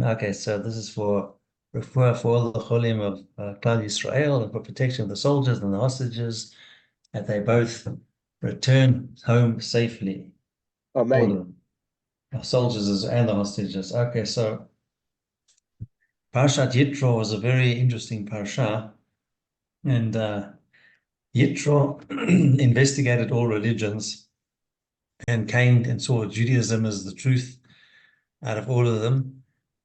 song. Okay, so this is for refer for all the cholim of Klal Yisrael and for protection of the soldiers and the hostages, that they both return home safely. All of Amen. them, the soldiers and the hostages. Okay, so Parashat Yitro was a very interesting parasha, and Yitro investigated all religions and came and saw Judaism as the truth out of all of them.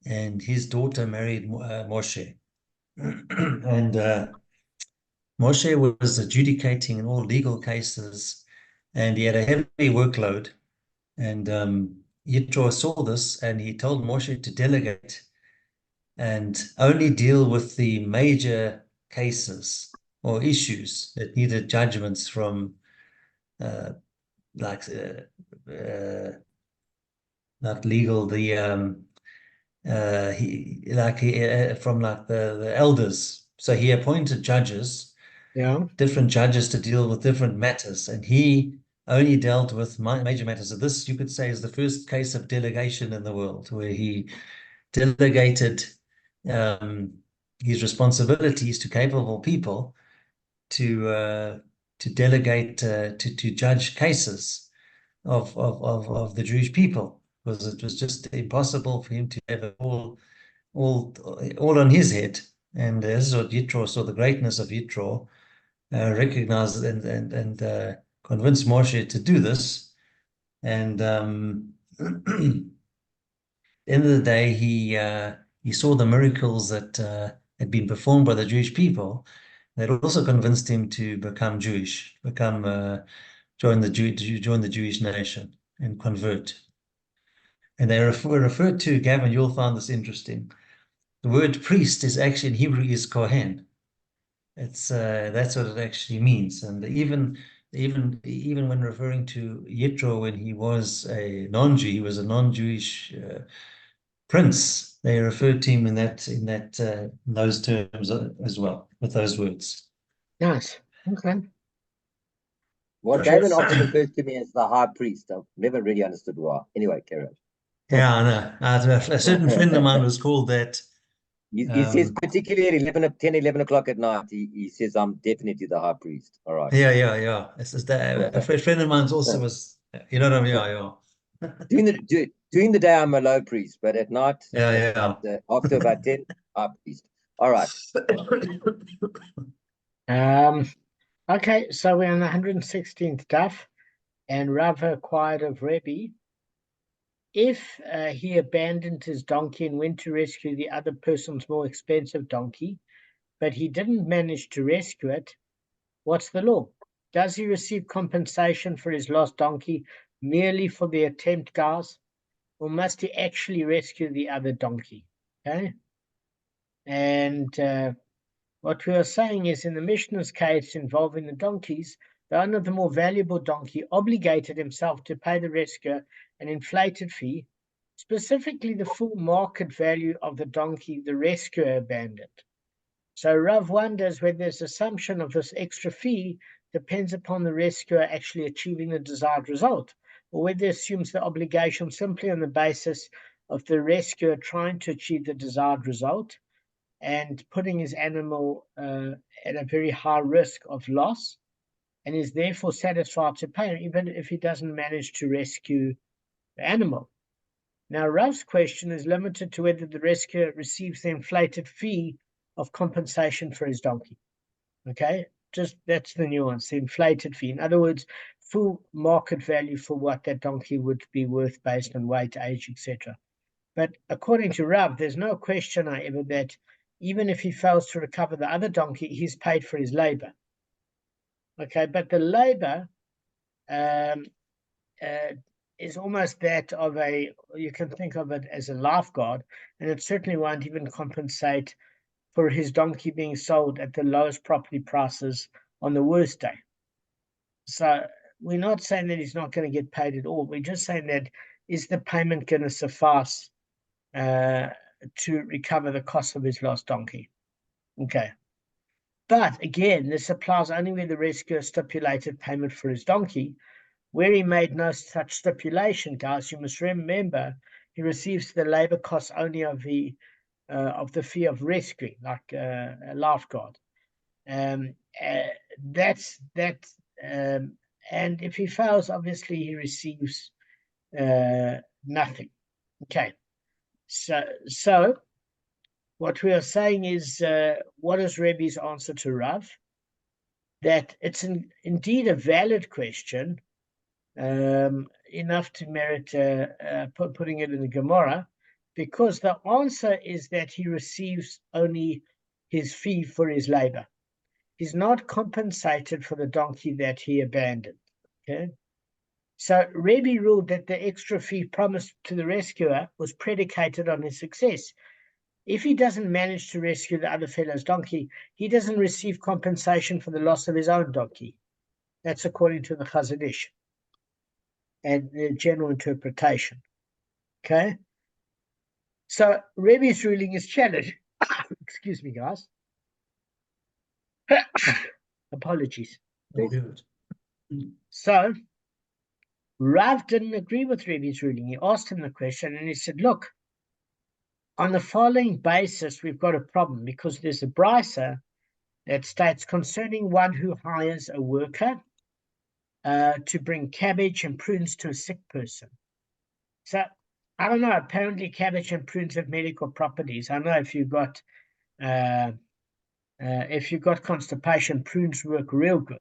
And his daughter married Moshe. And Moshe was adjudicating in all legal cases, and he had a heavy workload. And Yitro saw this, and he told Moshe to delegate and only deal with the major cases or issues that needed judgments from uh, like not legal, from like the elders. So he appointed judges, Yeah. different judges to deal with different matters, and he only dealt with major matters. So this, you could say, is the first case of delegation in the world, where he delegated um, his responsibilities to capable people to delegate to judge cases of the Jewish people, because it was just impossible for him to have it all on his head. And this is what Yitro saw, the greatness of Yitro, recognized and convinced Moshe to do this. And at the end of the day, he saw the miracles that had been performed by the Jewish people. That also convinced him to become Jewish, join the Jewish nation and convert. And they referred to, Gavin, you'll find this interesting. The word priest is actually in Hebrew is kohen. It's that's what it actually means. And even when referring to Yitro, when he was a non-Jew, he was a non-Jewish prince. They referred to him in those terms as well, with those words. Nice. Okay. Well, Damon often refers to me as the high priest. I've never really understood why. Anyway, carry on. Yeah, I know. A certain friend of mine was called that. He says, particularly at 10, 11 o'clock at night, he says, I'm definitely the high priest. All right. Yeah. It's just that a friend of mine also was, you know what I mean? Yeah. During the day, I'm a low priest, but at night, Yeah. after about 10, high priest. All right. Okay, so we're on the 116th daf, and Rav acquired of Rebbe. If he abandoned his donkey and went to rescue the other person's more expensive donkey, but he didn't manage to rescue it, what's the law? Does he receive compensation for his lost donkey merely for the attempt, guys? Or must he actually rescue the other donkey? Okay? And what we are saying is, in the Mishnah's case involving the donkeys, the owner of the more valuable donkey obligated himself to pay the rescuer an inflated fee, specifically the full market value of the donkey the rescuer abandoned. So Rav wonders whether this assumption of this extra fee depends upon the rescuer actually achieving the desired result, or whether it assumes the obligation simply on the basis of the rescuer trying to achieve the desired result and putting his animal at a very high risk of loss, and is therefore satisfied to pay even if he doesn't manage to rescue the animal. Now, Rav's question is limited to whether the rescuer receives the inflated fee of compensation for his donkey. Okay, just that's the nuance, the inflated fee. In other words, full market value for what that donkey would be worth based on weight, age, etc. But according to Rav, there's no question, however, that even if he fails to recover the other donkey, he's paid for his labor. Okay, but the labor is almost that of you can think of it as a lifeguard, and it certainly won't even compensate for his donkey being sold at the lowest property prices on the worst day. So we're not saying that he's not going to get paid at all. We're just saying that, is the payment going to suffice to recover the cost of his lost donkey? Okay. But again, this applies only where the rescuer stipulated payment for his donkey. Where he made no such stipulation, guys, you must remember, he receives the labor costs only of the fee of rescuing, like a lifeguard. That's that. And if he fails, obviously he receives nothing. Okay. So what we are saying is, what is Rebbe's answer to Rav? That it's indeed a valid question, enough to merit putting it in the Gemara, because the answer is that he receives only his fee for his labor. He's not compensated for the donkey that he abandoned. Okay. So Rebbe ruled that the extra fee promised to the rescuer was predicated on his success. If he doesn't manage to rescue the other fellow's donkey, he doesn't receive compensation for the loss of his own donkey. That's according to the Chazon Ish and the general interpretation. Okay? So Rebbe's ruling is challenged. Excuse me, guys. Apologies. Good. So Rav didn't agree with Rebbe's ruling. He asked him the question and he said, look, on the following basis, we've got a problem because there's a brisa that states concerning one who hires a worker to bring cabbage and prunes to a sick person. So I don't know, apparently cabbage and prunes have medical properties. I know if you've got constipation, prunes work real good.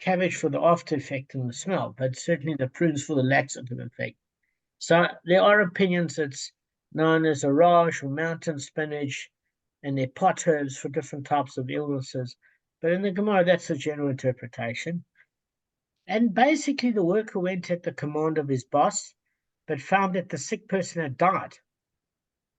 Cabbage for the after effect and the smell, but certainly the prunes for the laxative effect. So there are opinions that's known as orage or mountain spinach, and they're pot herbs for different types of illnesses. But in the Gemara, that's the general interpretation. And basically, the worker went at the command of his boss, but found that the sick person had died,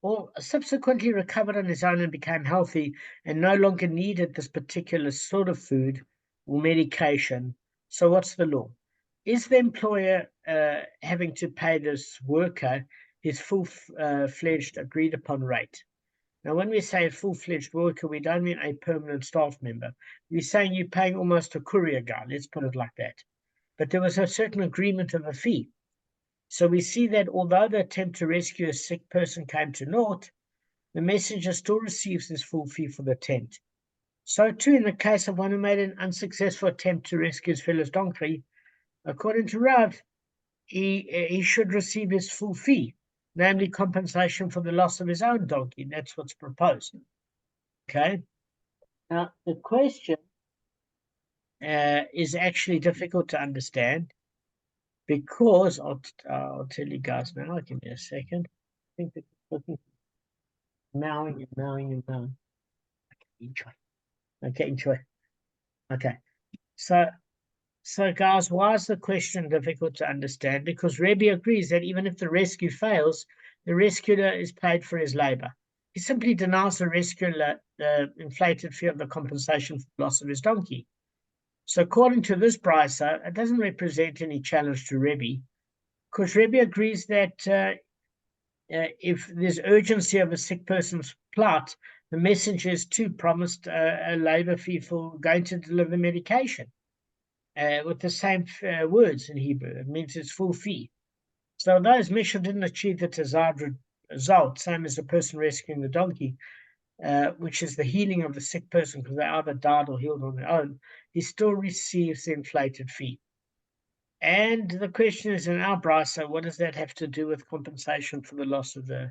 or subsequently recovered on his own and became healthy and no longer needed this particular sort of food or medication. So what's the law? Is the employer having to pay this worker his full-fledged agreed-upon rate? Now, when we say a full-fledged worker, we don't mean a permanent staff member. We're saying you're paying almost a courier guy, let's put it like that. But there was a certain agreement of a fee. So we see that although the attempt to rescue a sick person came to naught, the messenger still receives his full fee for the attempt. So too in the case of one who made an unsuccessful attempt to rescue his fellow's donkey, according to Rav, he should receive his full fee, namely compensation for the loss of his own donkey. That's what's proposed. Okay. Now the question is actually difficult to understand, because I'll tell you guys now. Give me a second. I think it's looking mowing. Okay, enjoy. Okay. So guys, why is the question difficult to understand? Because Rebbe agrees that even if the rescue fails, the rescuer is paid for his labor. He simply denies the rescuer the inflated fee of the compensation for the loss of his donkey. So according to this brisa, it doesn't represent any challenge to Rebbe, because Rebbe agrees that if there's urgency of a sick person's plight, the messenger is too promised a labor fee for going to deliver medication with the same words in Hebrew. It means it's full fee. So those Mishnah didn't achieve the desired result, same as the person rescuing the donkey, which is the healing of the sick person, because they either died or healed on their own, he still receives the inflated fee. And the question is, in our brisa, what does that have to do with compensation for the loss of the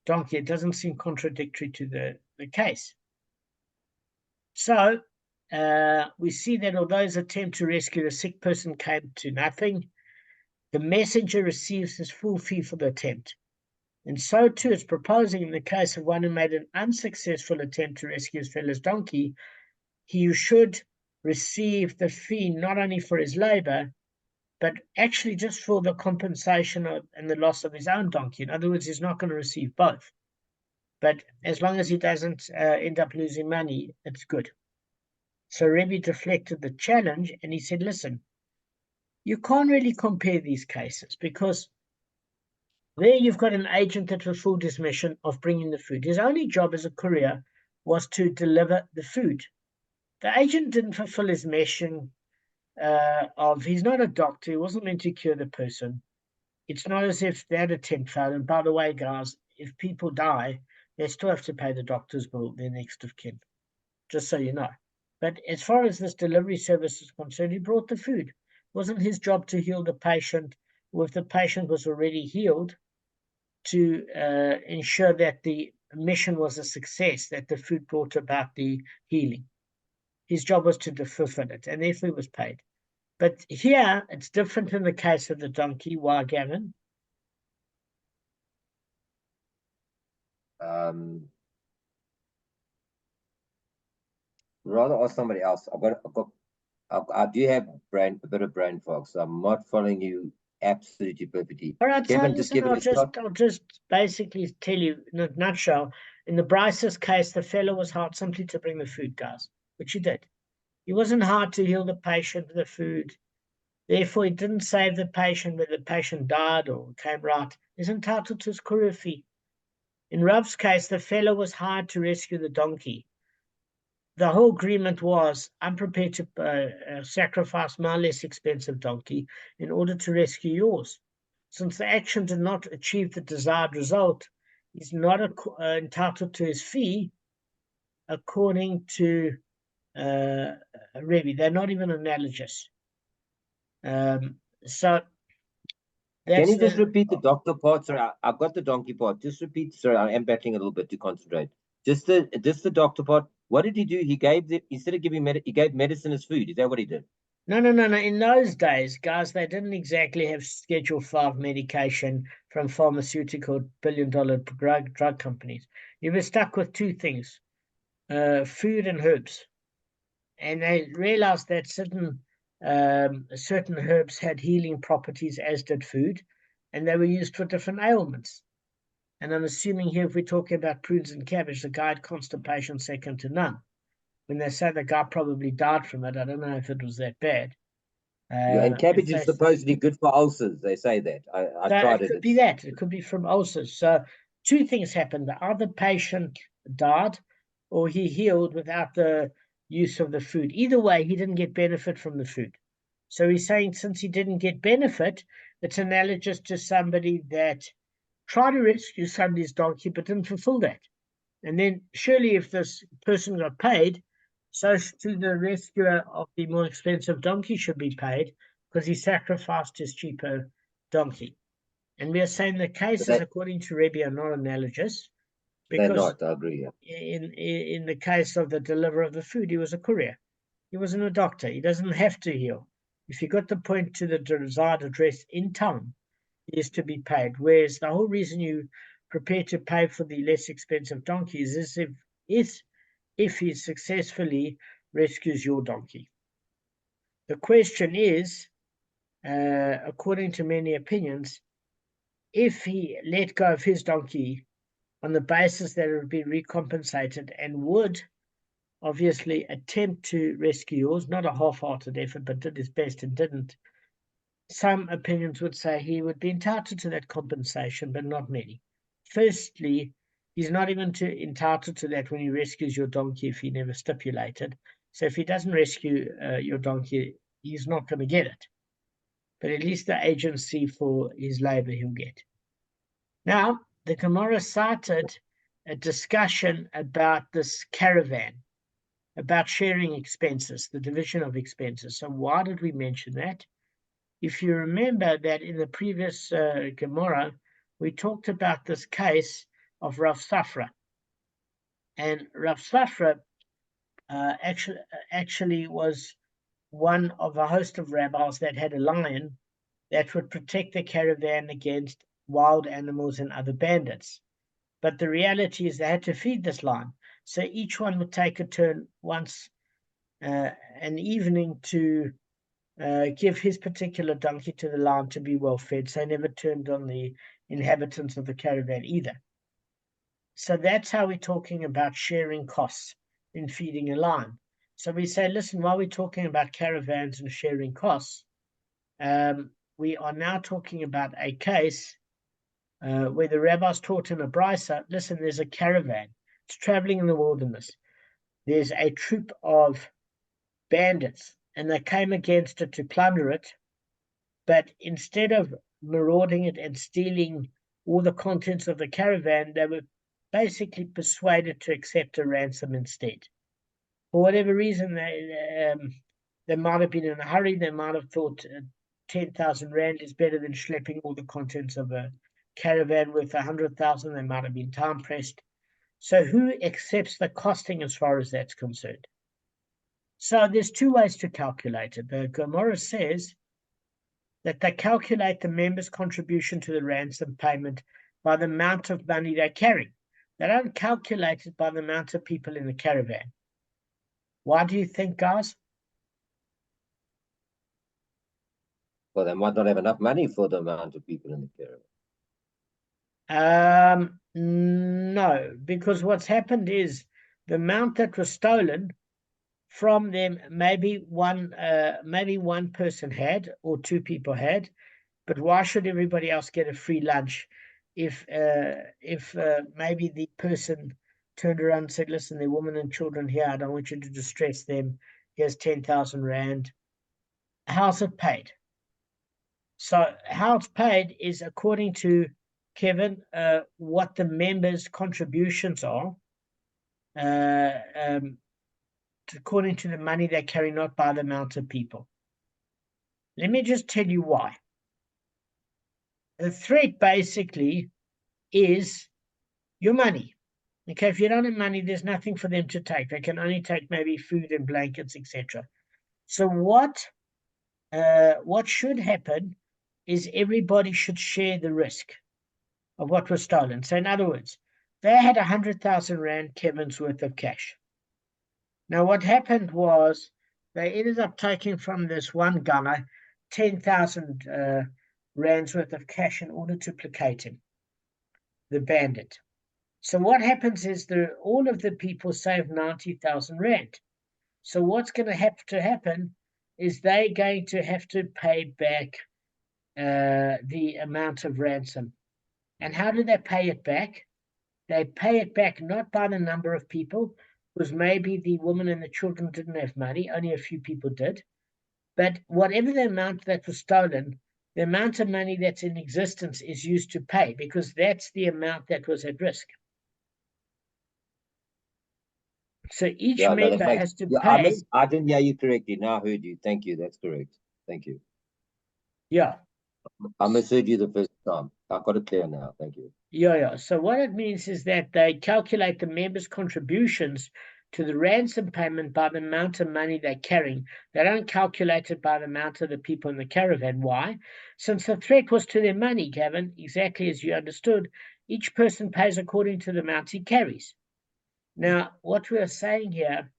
donkey? It doesn't seem contradictory to the case. So we see that although his attempt to rescue the sick person came to nothing, the messenger receives his full fee for the attempt. And so too it's proposing in the case of one who made an unsuccessful attempt to rescue his fellow's donkey, he should receive the fee not only for his labor, but actually just for the compensation and the loss of his own donkey. In other words, he's not going to receive both. But as long as he doesn't end up losing money, it's good. So Rebbe deflected the challenge and he said, listen, you can't really compare these cases, because there you've got an agent that fulfilled his mission of bringing the food. His only job as a courier was to deliver the food. The agent didn't fulfill his mission he's not a doctor. He wasn't meant to cure the person. it's not as if that attempt failed. And by the way, guys, if people die, they still have to pay the doctor's bill, their next of kin, just so you know. But as far as this delivery service is concerned, he brought the food. It wasn't his job to heal the patient, or if the patient was already healed, to ensure that the mission was a success, that the food brought about the healing. His job was to fulfill it, and therefore he was paid. But here, it's different in the case of the donkey. Why, Gavin? Rather ask somebody else. I do have a bit of brain fog, so I'm not following you absolutely perfectly. All right, Kevin, so just listen, give it I'll just basically tell you in a nutshell. In the Bryce's case, the fellow was hired simply to bring the food, guys, which he did. He wasn't hired to heal the patient with the food. Therefore, he didn't save the patient when the patient died or came right. He's entitled to his courier fee. In Rav's case, the fellow was hired to rescue the donkey. The whole agreement was, I'm prepared to sacrifice my less expensive donkey in order to rescue yours. Since the action did not achieve the desired result, he's not entitled to his fee according to Rebbe. They're not even analogous. So Can you just repeat the doctor part? Sorry, I've got the donkey part. Just repeat. Sorry, I am battling a little bit to concentrate. Just the doctor part. What did he do? He gave instead of giving he gave medicine as food. Is that what he did? No. In those days, guys, they didn't exactly have Schedule 5 medication from pharmaceutical billion-dollar drug companies. You were stuck with two things, food and herbs. And they realized that certain herbs had healing properties, as did food, and they were used for different ailments. And I'm assuming here, if we're talking about prunes and cabbage, the guy had constipation second to none. When they say the guy probably died from it, I don't know if it was that bad. Yeah, and cabbage is supposedly good for ulcers. They say that. I tried it. It could be that. It could be from ulcers. So two things happened. Either patient died or he healed without the use of the food. Either way, he didn't get benefit from the food. So he's saying since he didn't get benefit, it's analogous to somebody that tried to rescue somebody's donkey but didn't fulfill that. And then surely if this person got paid, so to the rescuer of the more expensive donkey should be paid because he sacrificed his cheaper donkey. And we are saying the cases, according to Rebbe, are not analogous. Because they're not, I agree. Yeah. In the case of the deliverer of the food, he was a courier. He wasn't a doctor. He doesn't have to heal. If he got the point to the desired address in time, he is to be paid. Whereas the whole reason you prepare to pay for the less expensive donkeys is if he successfully rescues your donkey. The question is, according to many opinions, if he let go of his donkey on the basis that it would be recompensated and would obviously attempt to rescue yours, not a half-hearted effort, but did his best and didn't, some opinions would say he would be entitled to that compensation, but not many. Firstly, he's not even entitled to that when he rescues your donkey if he never stipulated. So if he doesn't rescue your donkey, he's not going to get it. But at least the agency for his labor he'll get. Now, the Gemara cited a discussion about this caravan, about sharing expenses, the division of expenses. So why did we mention that? If you remember that in the previous Gemara, we talked about this case of Rav Safra. And Rav Safra actually was one of a host of rabbis that had a lion that would protect the caravan against wild animals and other bandits. But the reality is they had to feed this lion. So each one would take a turn once an evening to give his particular donkey to the lion to be well fed. So he never turned on the inhabitants of the caravan either. So that's how we're talking about sharing costs in feeding a lion. So we say, listen, while we're talking about caravans and sharing costs, we are now talking about a case where the rabbis taught in a brisa, listen, there's a caravan. It's traveling in the wilderness. There's a troop of bandits, and they came against it to plunder it. But instead of marauding it and stealing all the contents of the caravan, they were basically persuaded to accept a ransom instead. For whatever reason, they might have been in a hurry. They might have thought 10,000 rand is better than schlepping all the contents of a caravan worth 100,000. They might have been time pressed. So who accepts the costing as far as that's concerned? So there's two ways to calculate it. The Gemara says that they calculate the members' contribution to the ransom payment by the amount of money they're carrying. They don't calculate it by the amount of people in the caravan. Why do you think, guys? Well, they might not have enough money for the amount of people in the caravan. No, because what's happened is the amount that was stolen from them, maybe one person had, or two people had, but why should everybody else get a free lunch if maybe the person turned around and said, listen, there are women and children here, I don't want you to distress them, here's 10,000 rand. How's it paid? So how it's paid is according to Kevin, what the members' contributions are, according to the money they carry, not by the amount of people. Let me just tell you why. The threat basically is your money. Okay, if you don't have money, there's nothing for them to take. They can only take maybe food and blankets, etc. So what should happen is everybody should share the risk of what was stolen. So in other words, they had 100,000 rand, Kevin's worth of cash. Now what happened was they ended up taking from this one guy 10,000 rands worth of cash in order to placate him, the bandit. So what happens is all of the people save 90,000 rand. So what's going to have to happen is they're going to have to pay back the amount of ransom. And how do they pay it back? They pay it back not by the number of people, because maybe the woman and the children didn't have money, only a few people did. But whatever the amount that was stolen, the amount of money that's in existence is used to pay, because that's the amount that was at risk. So each member has to pay. I didn't hear you correctly. Now I heard you. Thank you. That's correct. Thank you. Yeah. I misheard you the first time. I got it clear now. Thank you. Yeah. So what it means is that they calculate the members' contributions to the ransom payment by the amount of money they're carrying. They don't calculate it by the amount of the people in the caravan. Why? Since the threat was to their money, Gavin, exactly as you understood, each person pays according to the amount he carries. Now, what we are saying here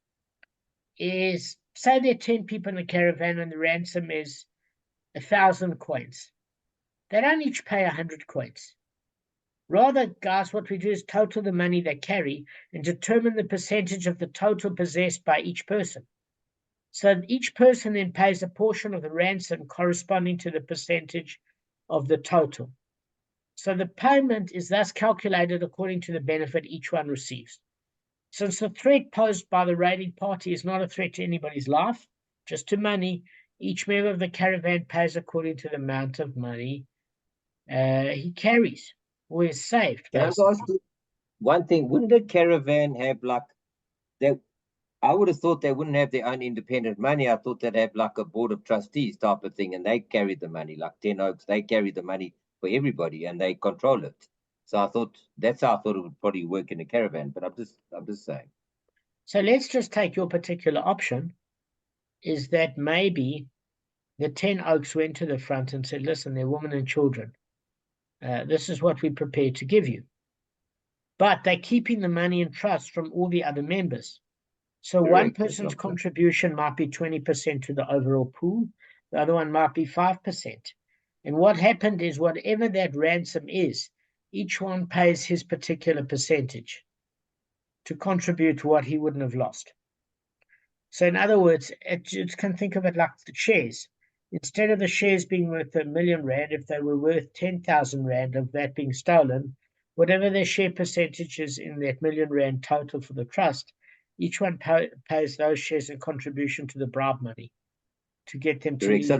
is, say there are 10 people in the caravan and the ransom is 1,000 coins. They don't each pay 100 coins. Rather, guys, what we do is total the money they carry and determine the percentage of the total possessed by each person. So each person then pays a portion of the ransom corresponding to the percentage of the total. So the payment is thus calculated according to the benefit each one receives. Since the threat posed by the raiding party is not a threat to anybody's life, just to money, each member of the caravan pays according to the amount of money he carries or is saved. Can I ask you one thing? Wouldn't a caravan have I would have thought they wouldn't have their own independent money. I thought they'd have like a board of trustees type of thing, and they carry the money, like 10 Oaks, they carry the money for everybody and they control it. So that's how I thought it would probably work in a caravan, but I'm just saying. So let's just take your particular option, is that maybe the 10 Oaks went to the front and said, listen, they're women and children. This is what we're prepared to give you. But they're keeping the money in trust from all the other members. So correct. One person's contribution might be 20% to the overall pool. The other one might be 5%. And what happened is whatever that ransom is, each one pays his particular percentage to contribute to what he wouldn't have lost. So in other words, you can think of it like the shares. Instead of the shares being worth 1 million rand, if they were worth 10,000 rand of that being stolen, whatever their share percentage is in that 1 million rand total for the trust, each one pays those shares in contribution to the bribe money to get them to leave.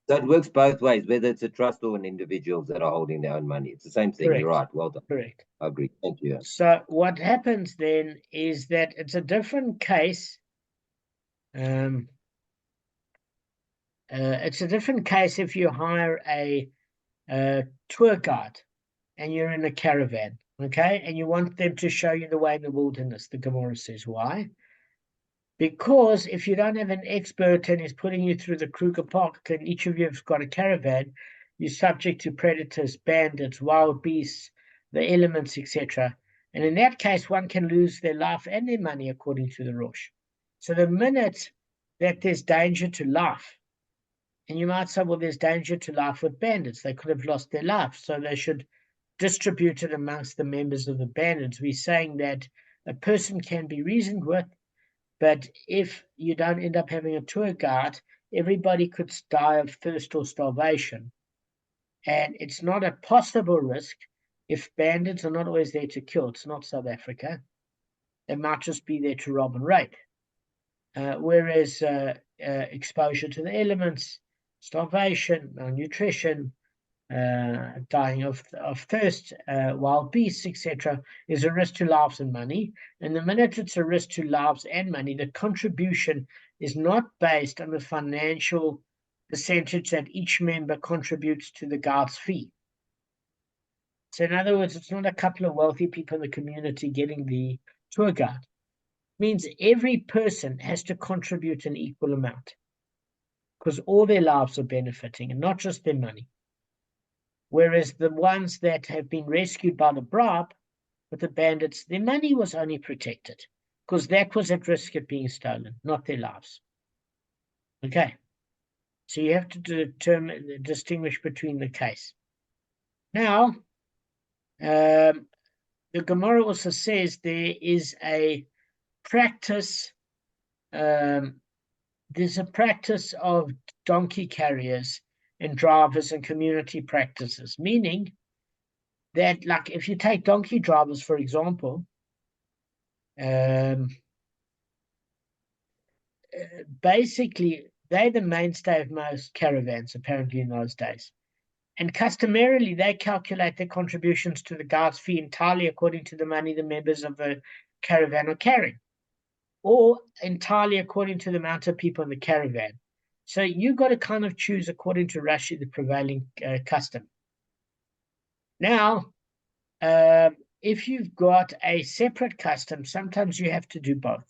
So it works both ways, whether it's a trust or an individuals that are holding their own money. It's the same thing. Correct. You're right. Well done. Correct. I agree. Thank you. So what happens then is that it's a different case. It's a different case if you hire a tour guide and you're in a caravan, okay? And you want them to show you the way in the wilderness. The Gemara says, why? Because if you don't have an expert and he's putting you through the Kruger Park and each of you have got a caravan, you're subject to predators, bandits, wild beasts, the elements, etc. And in that case, one can lose their life and their money, according to the Rosh. So the minute that there's danger to life, and you might say, well, there's danger to life with bandits. They could have lost their life, so they should distribute it amongst the members of the bandits. We're saying that a person can be reasoned with, but if you don't end up having a tour guide, everybody could die of thirst or starvation. And it's not a possible risk if bandits are not always there to kill. It's not South Africa. They might just be there to rob and rape. Whereas exposure to the elements, starvation, malnutrition, dying of thirst, wild beasts, etc., is a risk to lives and money. And the minute it's a risk to lives and money, the contribution is not based on the financial percentage that each member contributes to the guard's fee. So in other words, it's not a couple of wealthy people in the community getting the tour guide. It means every person has to contribute an equal amount because all their lives are benefiting and not just their money. Whereas the ones that have been rescued by the bribe with the bandits, their money was only protected because that was at risk of being stolen, not their lives. Okay. So you have to distinguish between the case. Now, the Gemara also says there is a practice, there's a practice of donkey carriers and drivers and community practices, meaning that, like, if you take donkey drivers, for example, basically, they're the mainstay of most caravans, apparently, in those days. And customarily, they calculate their contributions to the guard's fee entirely according to the money the members of the caravan are carrying, or entirely according to the amount of people in the caravan. So you've got to kind of choose according to Rashi, the prevailing custom. Now, if you've got a separate custom, sometimes you have to do both.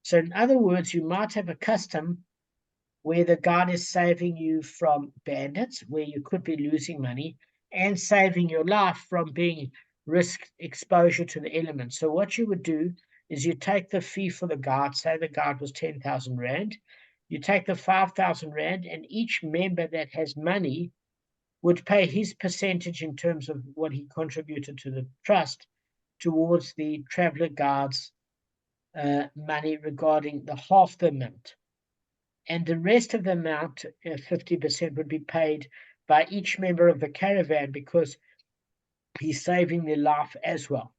So in other words, you might have a custom where the guard is saving you from bandits, where you could be losing money, and saving your life from being risk exposure to the elements. So what you would do is you take the fee for the guard, say the guard was 10,000 Rand, you take the 5,000 Rand, and each member that has money would pay his percentage in terms of what he contributed to the trust towards the traveler guard's money regarding the half the amount. And the rest of the amount, 50%, would be paid by each member of the caravan because he's saving their life as well.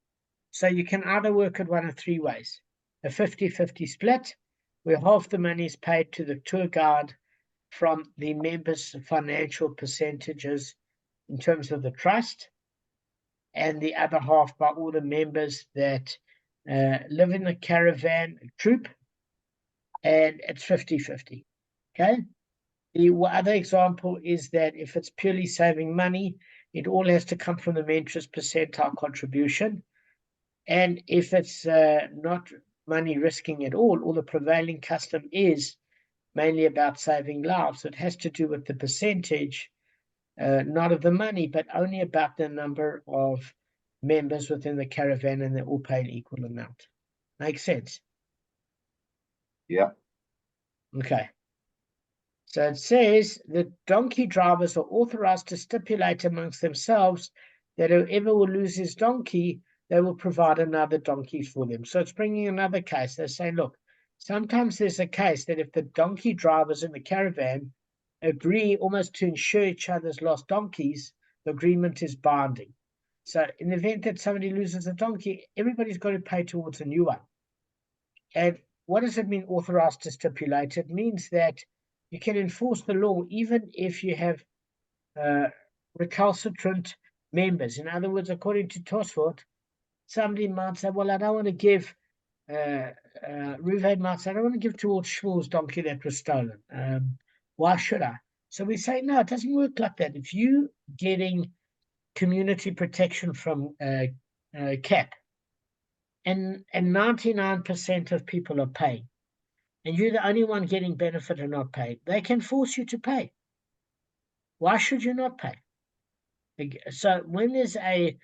So you can either work it one of three ways. A 50-50 split, where half the money is paid to the tour guide from the members' financial percentages in terms of the trust, and the other half by all the members that live in the caravan troop, and it's 50-50. Okay. The other example is that if it's purely saving money, it all has to come from the mentor's percentile contribution. And if it's not money risking at all, the prevailing custom is mainly about saving lives. So it has to do with the percentage, not of the money, but only about the number of members within the caravan, and they all pay an equal amount. Makes sense? Yeah. Okay. So it says the donkey drivers are authorized to stipulate amongst themselves that whoever will lose his donkey, they will provide another donkey for them. So it's bringing another case. They're saying, look, sometimes there's a case that if the donkey drivers in the caravan agree almost to insure each other's lost donkeys, the agreement is binding. So in the event that somebody loses a donkey, everybody's got to pay towards a new one. And what does it mean, authorized to stipulate? It means that You can enforce the law even if you have recalcitrant members. In other words, according to Tosfot, somebody might say, well, I don't want to give, Ruvain might say, I don't want to give towards Shmuel's donkey that was stolen. Why should I? So we say, no, it doesn't work like that. If you getting community protection from Kabb, and 99% of people are paying, and you're the only one getting benefit and not paid, they can force you to pay. Why should you not pay? So when there's a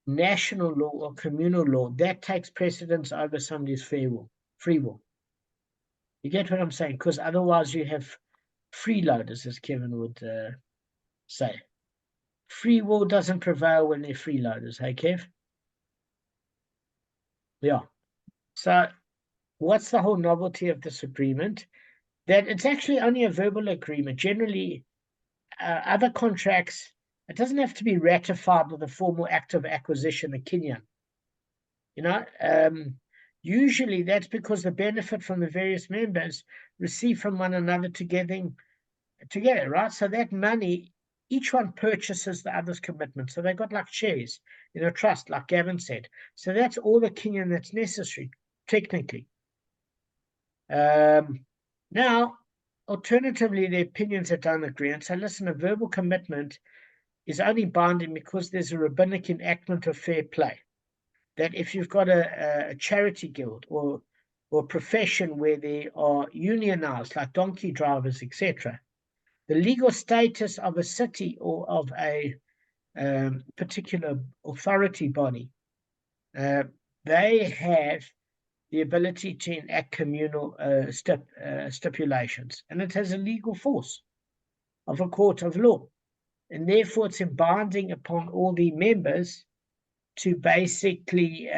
national law or communal law, that takes precedence over somebody's free will. You get what I'm saying? Because otherwise you have freeloaders, as Kevin would say. Free will doesn't prevail when they're freeloaders, hey Kev? Yeah. So what's the whole novelty of this agreement? That it's actually only a verbal agreement. Generally, other contracts, it doesn't have to be ratified with a formal act of acquisition, a kinyan. Usually that's because the benefit from the various members receive from one another together, right? So that money, each one purchases the other's commitment. So they got like shares in a trust, like Gavin said. So that's all the kinyan that's necessary, technically. Now, alternatively, the opinions that don't agree and say, listen, a verbal commitment is only binding because there's a rabbinic enactment of fair play. That if you've got a charity guild or profession where they are unionized, like donkey drivers, etc., the legal status of a city or of a particular authority body, they have the ability to enact communal stipulations, and it has a legal force of a court of law, and therefore it's binding upon all the members to basically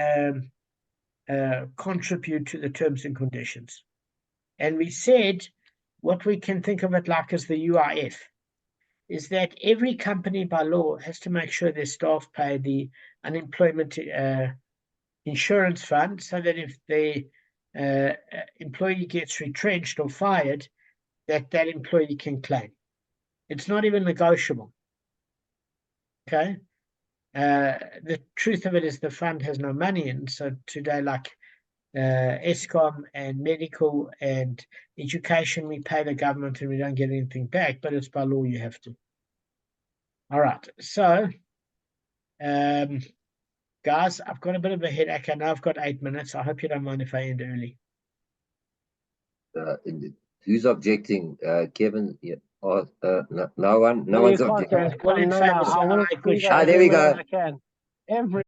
contribute to the terms and conditions. And we said what we can think of it like as the UIF is that every company by law has to make sure their staff pay the unemployment insurance fund, so that if the employee gets retrenched or fired, that employee can claim. It's not even negotiable. Okay. The truth of it is the fund has no money in. So today, like ESCOM and medical and education, we pay the government and we don't get anything back, but it's by law you have to. All right. So, guys, I've got a bit of a headache. I know I've got 8 minutes. I hope you don't mind if I end early. Who's objecting? Kevin? Yeah. No one. No one's objecting. Well, in favor, there we go. Every